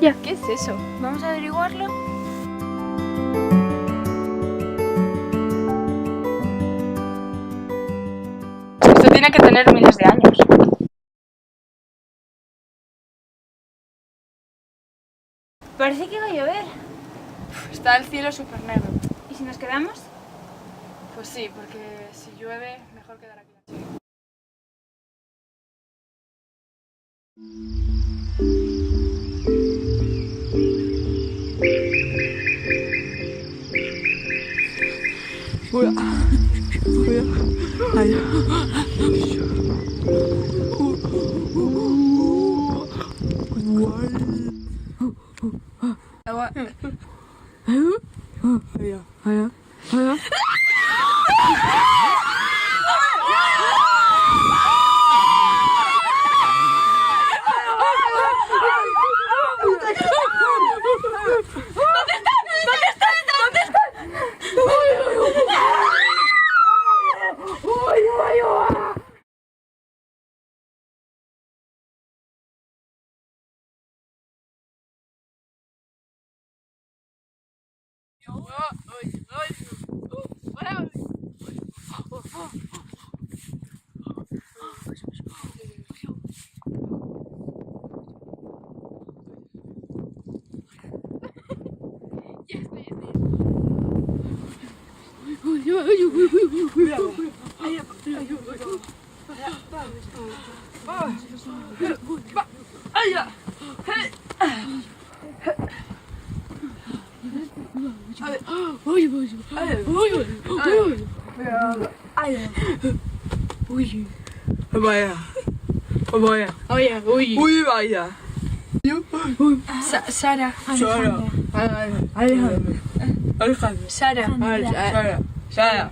Ya. ¿Qué es eso? Vamos a averiguarlo. Esto tiene que tener miles de años. Parece que va a llover. Está el cielo súper negro. ¿Y si nos quedamos? Pues sí, porque si llueve, mejor quedar aquí. Vaya. Vaya. Uy, vaya. Sara. Sara. Alejandro. Sara. Sara.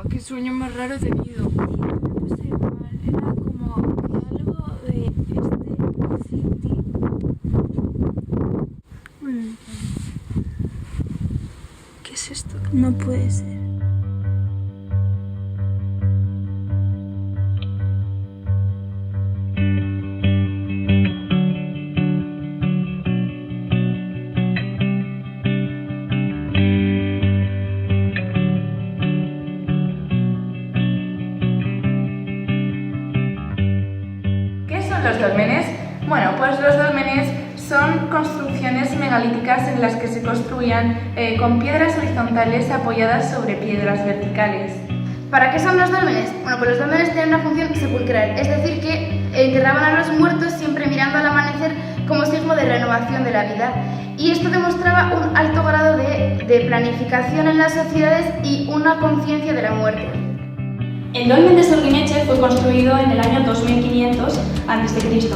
Qué sueño más raro he tenido. No sé igual, era como algo de este sitio. ¿Qué es esto? No puede ser. Los dólmenes? Bueno, pues los dólmenes son construcciones megalíticas en las que se construían con piedras horizontales apoyadas sobre piedras verticales. ¿Para qué son los dólmenes? Bueno, pues los dólmenes tienen una función sepulcral, es decir, que enterraban a los muertos siempre mirando al amanecer como signo de renovación de la vida. Y esto demostraba un alto grado de planificación en las sociedades y una conciencia de la muerte. El dolmen de Sorguineche fue construido en el año 2500 a.C.,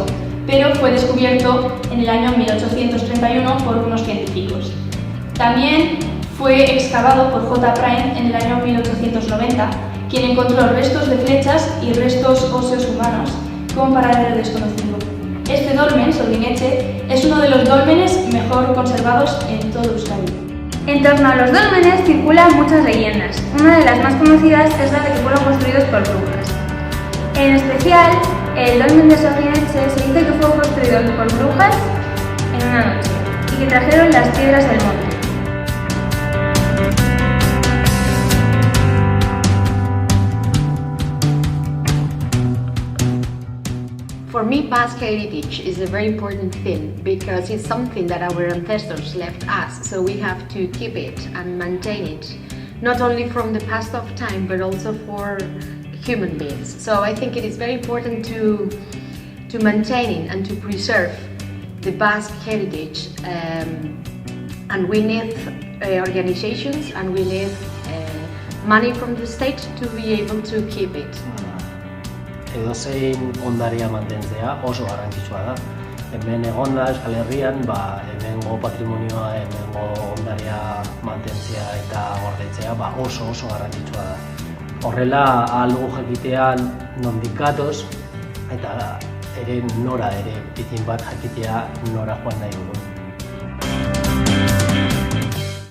pero fue descubierto en el año 1831 por unos científicos. También fue excavado por J. Prime en el año 1890, quien encontró restos de flechas y restos óseos humanos con paradero desconocido. Este dolmen, Sorguineche, es uno de los dólmenes mejor conservados en todo Euskadi. En torno a los dólmenes circulan muchas leyendas. Una de las más conocidas es la de que fueron construidos por brujas. En especial, el dolmen de Sorguineche se dice que fue construido por brujas en una noche y que trajeron las piedras del monte. For me, Basque heritage is a very important thing because it's something that our ancestors left us, so we have to keep it and maintain it not only from the past of time, but also for human beings. So I think it is very important to maintain and to preserve the Basque heritage, and we need organizations and we need money from the state to be able to keep it. Edozein ondarea mantentzea oso garrantzitsua da. Hemen egonda Euskal Herrian, hemengo patrimonioa, hemengo ondarea mantentzea eta gordetzea oso garrantzitsua da. Horrela ahal dugu jakitean nondik gatoz eta ere nora ere, bizin bat jakitea nora joan nahi dugun.